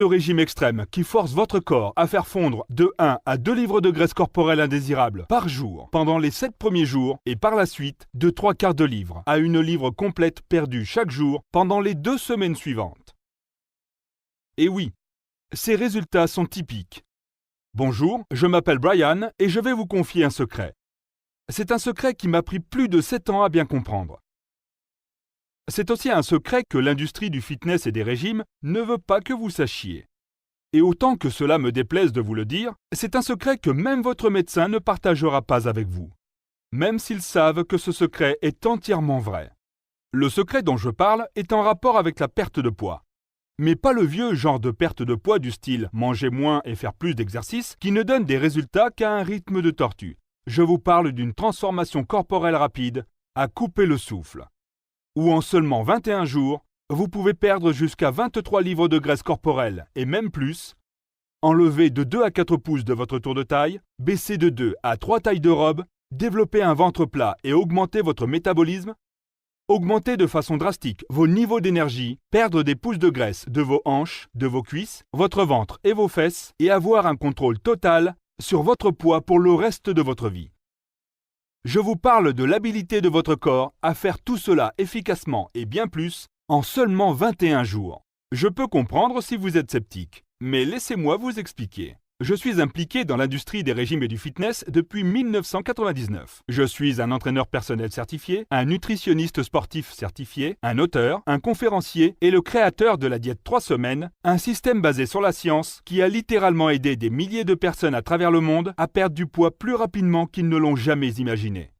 Le régime extrême qui force votre corps à faire fondre de 1 à 2 livres de graisse corporelle indésirable par jour pendant les 7 premiers jours et par la suite de 3/4 de livre à 1 livre complète perdue chaque jour pendant les 2 semaines suivantes. Et oui, ces résultats sont typiques. Bonjour, je m'appelle Brian et je vais vous confier un secret. C'est un secret qui m'a pris plus de 7 ans à bien comprendre. C'est aussi un secret que l'industrie du fitness et des régimes ne veut pas que vous sachiez. Et autant que cela me déplaise de vous le dire, c'est un secret que même votre médecin ne partagera pas avec vous, même s'ils savent que ce secret est entièrement vrai. Le secret dont je parle est en rapport avec la perte de poids. Mais pas le vieux genre de perte de poids du style manger moins et faire plus d'exercice qui ne donne des résultats qu'à un rythme de tortue. Je vous parle d'une transformation corporelle rapide à couper le souffle, où en seulement 21 jours, vous pouvez perdre jusqu'à 23 livres de graisse corporelle et même plus, enlever de 2 à 4 pouces de votre tour de taille, baisser de 2 à 3 tailles de robe, développer un ventre plat et augmenter votre métabolisme, augmenter de façon drastique vos niveaux d'énergie, perdre des pouces de graisse de vos hanches, de vos cuisses, votre ventre et vos fesses et avoir un contrôle total sur votre poids pour le reste de votre vie. Je vous parle de l'habilité de votre corps à faire tout cela efficacement et bien plus en seulement 21 jours. Je peux comprendre si vous êtes sceptique, mais laissez-moi vous expliquer. Je suis impliqué dans l'industrie des régimes et du fitness depuis 1999. Je suis un entraîneur personnel certifié, un nutritionniste sportif certifié, un auteur, un conférencier et le créateur de la diète 3 semaines, un système basé sur la science qui a littéralement aidé des milliers de personnes à travers le monde à perdre du poids plus rapidement qu'ils ne l'ont jamais imaginé.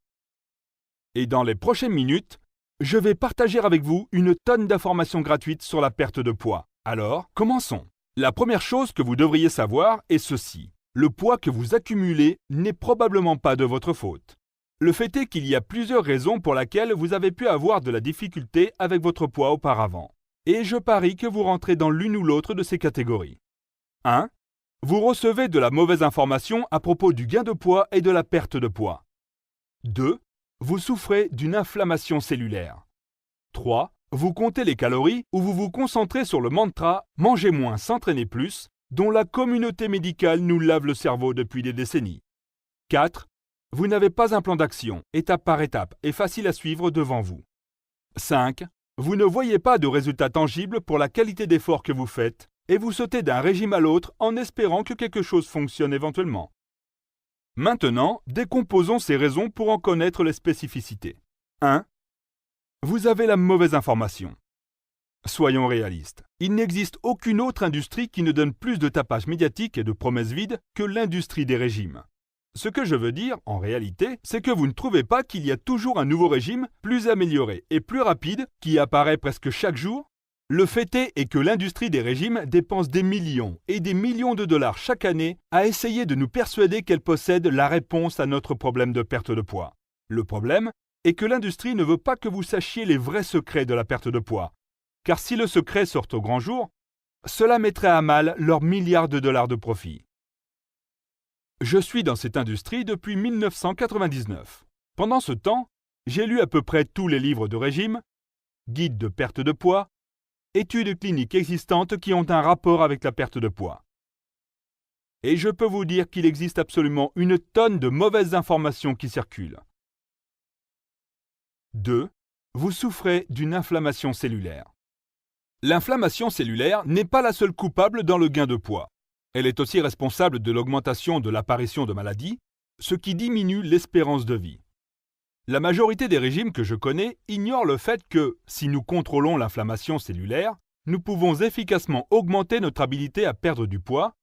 Et dans les prochaines minutes, je vais partager avec vous une tonne d'informations gratuites sur la perte de poids. Alors, commençons. La première chose que vous devriez savoir est ceci. Le poids que vous accumulez n'est probablement pas de votre faute. Le fait est qu'il y a plusieurs raisons pour lesquelles vous avez pu avoir de la difficulté avec votre poids auparavant. Et je parie que vous rentrez dans l'une ou l'autre de ces catégories. 1. Vous recevez de la mauvaise information à propos du gain de poids et de la perte de poids. 2. Vous souffrez d'une inflammation cellulaire. 3. Vous comptez les calories ou vous vous concentrez sur le mantra « Mangez moins, s'entraîner plus » dont la communauté médicale nous lave le cerveau depuis des décennies. 4. Vous n'avez pas un plan d'action, étape par étape et facile à suivre devant vous. 5. Vous ne voyez pas de résultats tangibles pour la qualité d'effort que vous faites et vous sautez d'un régime à l'autre en espérant que quelque chose fonctionne éventuellement. Maintenant, décomposons ces raisons pour en connaître les spécificités. 1. Vous avez la mauvaise information. Soyons réalistes. Il n'existe aucune autre industrie qui ne donne plus de tapage médiatique et de promesses vides que l'industrie des régimes. Ce que je veux dire, en réalité, c'est que vous ne trouvez pas qu'il y a toujours un nouveau régime plus amélioré et plus rapide qui apparaît presque chaque jour? Le fait est que l'industrie des régimes dépense des millions et des millions de dollars chaque année à essayer de nous persuader qu'elle possède la réponse à notre problème de perte de poids. Le problème est que l'industrie ne veut pas que vous sachiez les vrais secrets de la perte de poids. Car si le secret sort au grand jour, cela mettrait à mal leurs milliards de dollars de profit. Je suis dans cette industrie depuis 1999. Pendant ce temps, j'ai lu à peu près tous les livres de régime, guides de perte de poids, études cliniques existantes qui ont un rapport avec la perte de poids. Et je peux vous dire qu'il existe absolument une tonne de mauvaises informations qui circulent. 2. Vous souffrez d'une inflammation cellulaire. L'inflammation cellulaire n'est pas la seule coupable dans le gain de poids. Elle est aussi responsable de l'augmentation de l'apparition de maladies, ce qui diminue l'espérance de vie. La majorité des régimes que je connais ignorent le fait que, si nous contrôlons l'inflammation cellulaire, nous pouvons efficacement augmenter notre habilité à perdre du poids,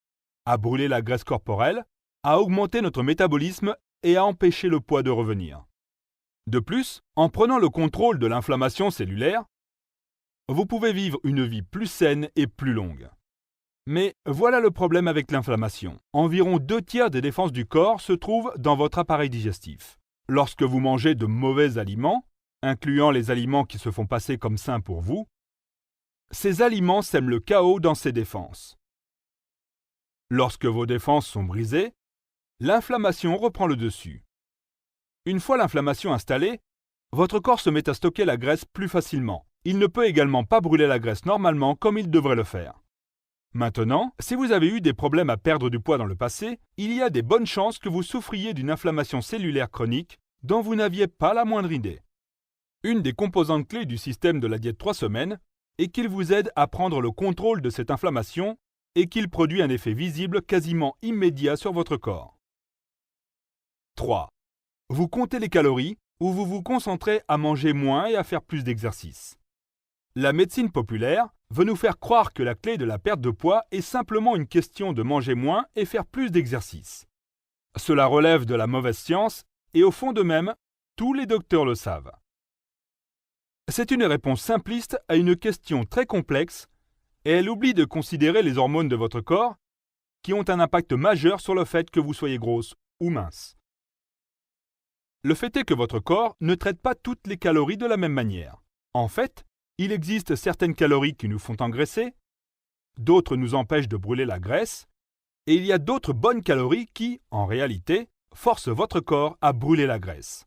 à brûler la graisse corporelle, à augmenter notre métabolisme et à empêcher le poids de revenir. De plus, en prenant le contrôle de l'inflammation cellulaire, vous pouvez vivre une vie plus saine et plus longue. Mais voilà le problème avec l'inflammation. Environ 2/3 des défenses du corps se trouvent dans votre appareil digestif. Lorsque vous mangez de mauvais aliments, incluant les aliments qui se font passer comme sains pour vous, ces aliments sèment le chaos dans ces défenses. Lorsque vos défenses sont brisées, l'inflammation reprend le dessus. Une fois l'inflammation installée, votre corps se met à stocker la graisse plus facilement. Il ne peut également pas brûler la graisse normalement comme il devrait le faire. Maintenant, si vous avez eu des problèmes à perdre du poids dans le passé, il y a des bonnes chances que vous souffriez d'une inflammation cellulaire chronique dont vous n'aviez pas la moindre idée. Une des composantes clés du système de la diète 3 semaines est qu'il vous aide à prendre le contrôle de cette inflammation et qu'il produit un effet visible quasiment immédiat sur votre corps. 3. Vous comptez les calories ou vous vous concentrez à manger moins et à faire plus d'exercice. La médecine populaire veut nous faire croire que la clé de la perte de poids est simplement une question de manger moins et faire plus d'exercice. Cela relève de la mauvaise science et au fond d'eux-mêmes, tous les docteurs le savent. C'est une réponse simpliste à une question très complexe et elle oublie de considérer les hormones de votre corps qui ont un impact majeur sur le fait que vous soyez grosse ou mince. Le fait est que votre corps ne traite pas toutes les calories de la même manière. En fait, il existe certaines calories qui nous font engraisser, d'autres nous empêchent de brûler la graisse, et il y a d'autres bonnes calories qui, en réalité, forcent votre corps à brûler la graisse.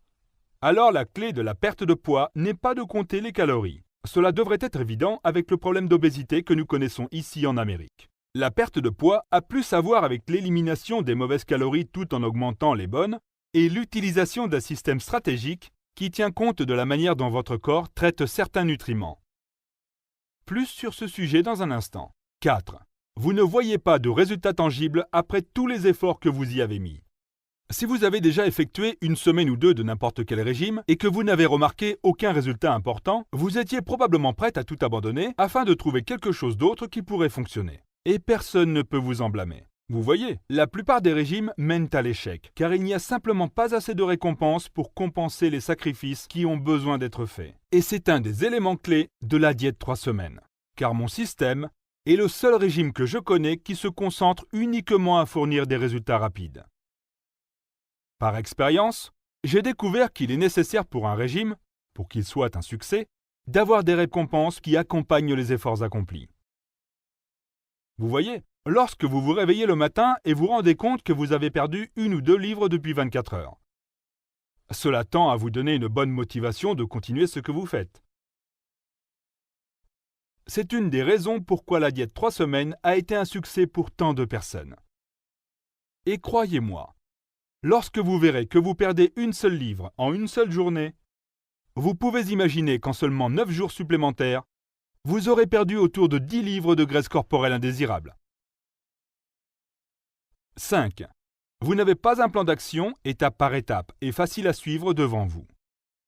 Alors la clé de la perte de poids n'est pas de compter les calories. Cela devrait être évident avec le problème d'obésité que nous connaissons ici en Amérique. La perte de poids a plus à voir avec l'élimination des mauvaises calories tout en augmentant les bonnes et l'utilisation d'un système stratégique qui tient compte de la manière dont votre corps traite certains nutriments. Plus sur ce sujet dans un instant. 4. Vous ne voyez pas de résultats tangibles après tous les efforts que vous y avez mis. Si vous avez déjà effectué une semaine ou deux de n'importe quel régime et que vous n'avez remarqué aucun résultat important, vous étiez probablement prête à tout abandonner afin de trouver quelque chose d'autre qui pourrait fonctionner. Et personne ne peut vous en blâmer. Vous voyez, la plupart des régimes mènent à l'échec, car il n'y a simplement pas assez de récompenses pour compenser les sacrifices qui ont besoin d'être faits. Et c'est un des éléments clés de la diète 3 semaines. Car mon système est le seul régime que je connais qui se concentre uniquement à fournir des résultats rapides. Par expérience, j'ai découvert qu'il est nécessaire pour un régime, pour qu'il soit un succès, d'avoir des récompenses qui accompagnent les efforts accomplis. Vous voyez, lorsque vous vous réveillez le matin et vous rendez compte que vous avez perdu 1 ou 2 livres depuis 24 heures. Cela tend à vous donner une bonne motivation de continuer ce que vous faites. C'est une des raisons pourquoi la diète 3 semaines a été un succès pour tant de personnes. Et croyez-moi, lorsque vous verrez que vous perdez 1 seule livre en 1 seule journée, vous pouvez imaginer qu'en seulement 9 jours supplémentaires, vous aurez perdu autour de 10 livres de graisse corporelle indésirable. 5. Vous n'avez pas un plan d'action étape par étape et facile à suivre devant vous.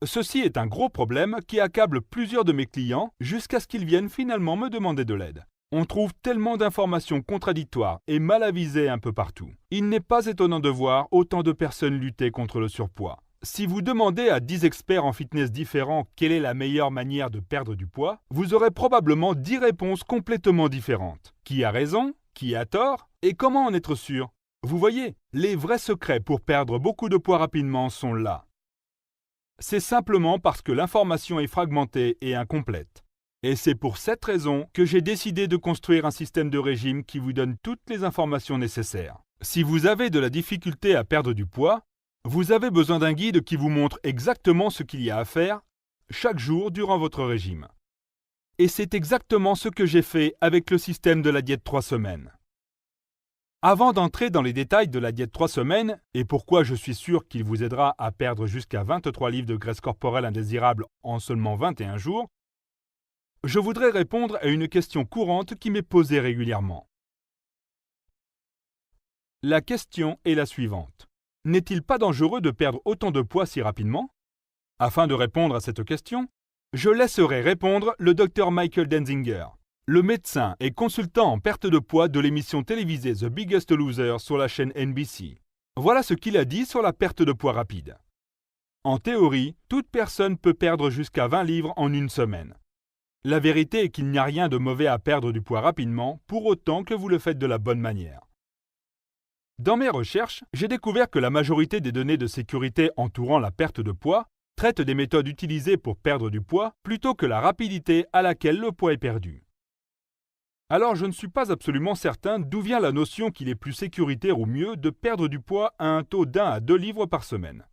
Ceci est un gros problème qui accable plusieurs de mes clients jusqu'à ce qu'ils viennent finalement me demander de l'aide. On trouve tellement d'informations contradictoires et mal avisées un peu partout. Il n'est pas étonnant de voir autant de personnes lutter contre le surpoids. Si vous demandez à 10 experts en fitness différents quelle est la meilleure manière de perdre du poids, vous aurez probablement 10 réponses complètement différentes. Qui a raison? Qui a tort? Et comment en être sûr? Vous voyez, les vrais secrets pour perdre beaucoup de poids rapidement sont là. C'est simplement parce que l'information est fragmentée et incomplète. Et c'est pour cette raison que j'ai décidé de construire un système de régime qui vous donne toutes les informations nécessaires. Si vous avez de la difficulté à perdre du poids, vous avez besoin d'un guide qui vous montre exactement ce qu'il y a à faire chaque jour durant votre régime. Et c'est exactement ce que j'ai fait avec le système de la diète 3 semaines. Avant d'entrer dans les détails de la diète 3 semaines et pourquoi je suis sûr qu'il vous aidera à perdre jusqu'à 23 livres de graisse corporelle indésirable en seulement 21 jours, je voudrais répondre à une question courante qui m'est posée régulièrement. La question est la suivante. N'est-il pas dangereux de perdre autant de poids si rapidement? Afin de répondre à cette question, je laisserai répondre le Dr Michael Denzinger, le médecin et consultant en perte de poids de l'émission télévisée The Biggest Loser sur la chaîne NBC. Voilà ce qu'il a dit sur la perte de poids rapide. En théorie, toute personne peut perdre jusqu'à 20 livres en 1 semaine. La vérité est qu'il n'y a rien de mauvais à perdre du poids rapidement, pour autant que vous le faites de la bonne manière. Dans mes recherches, j'ai découvert que la majorité des données de sécurité entourant la perte de poids traitent des méthodes utilisées pour perdre du poids plutôt que la rapidité à laquelle le poids est perdu. Alors je ne suis pas absolument certain d'où vient la notion qu'il est plus sécuritaire ou mieux de perdre du poids à un taux d'1 à 2 livres par semaine.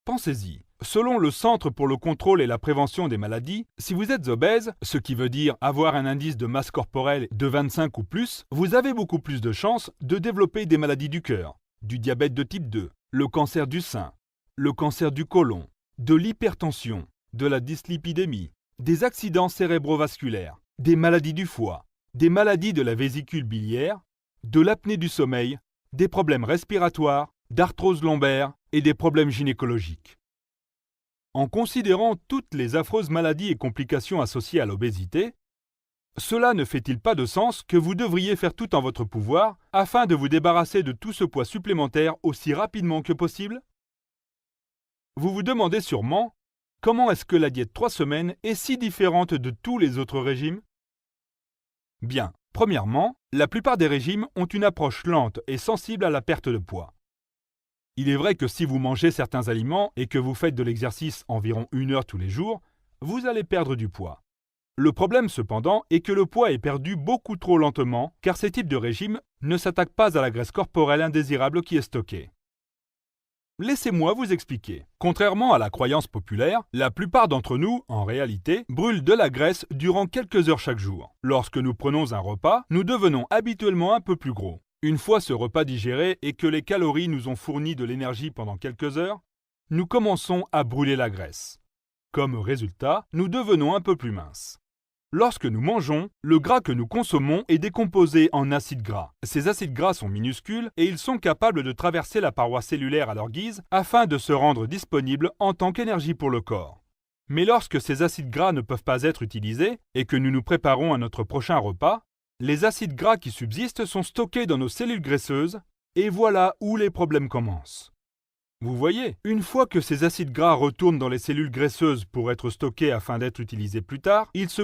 Pensez-y, Selon le Centre pour le contrôle et la prévention des maladies, si vous êtes obèse, ce qui veut dire avoir un indice de masse corporelle de 25 ou plus, vous avez beaucoup plus de chances de développer des maladies du cœur, du diabète de type 2, le cancer du sein, le cancer du côlon, de l'hypertension, de la dyslipidémie, des accidents cérébrovasculaires, des maladies du foie, des maladies de la vésicule biliaire, de l'apnée du sommeil, des problèmes respiratoires, d'arthrose lombaire et des problèmes gynécologiques. En considérant toutes les affreuses maladies et complications associées à l'obésité, cela ne fait-il pas de sens que vous devriez faire tout en votre pouvoir afin de vous débarrasser de tout ce poids supplémentaire aussi rapidement que possible? Vous vous demandez sûrement comment est-ce que la diète 3 semaines est si différente de tous les autres régimes? Bien, premièrement, la plupart des régimes ont une approche lente et sensible à la perte de poids. Il est vrai que si vous mangez certains aliments et que vous faites de l'exercice environ 1 heure tous les jours, vous allez perdre du poids. Le problème cependant est que le poids est perdu beaucoup trop lentement car ces types de régimes ne s'attaquent pas à la graisse corporelle indésirable qui est stockée. Laissez-moi vous expliquer. Contrairement à la croyance populaire, la plupart d'entre nous, en réalité, brûlent de la graisse durant quelques heures chaque jour. Lorsque nous prenons un repas, nous devenons habituellement un peu plus gros. Une fois ce repas digéré et que les calories nous ont fourni de l'énergie pendant quelques heures, nous commençons à brûler la graisse. Comme résultat, nous devenons un peu plus minces. Lorsque nous mangeons, le gras que nous consommons est décomposé en acides gras. Ces acides gras sont minuscules et ils sont capables de traverser la paroi cellulaire à leur guise afin de se rendre disponibles en tant qu'énergie pour le corps. Mais lorsque ces acides gras ne peuvent pas être utilisés et que nous nous préparons à notre prochain repas, les acides gras qui subsistent sont stockés dans nos cellules graisseuses et voilà où les problèmes commencent. Vous voyez, une fois que ces acides gras retournent dans les cellules graisseuses pour être stockés afin d'être utilisés plus tard, ils se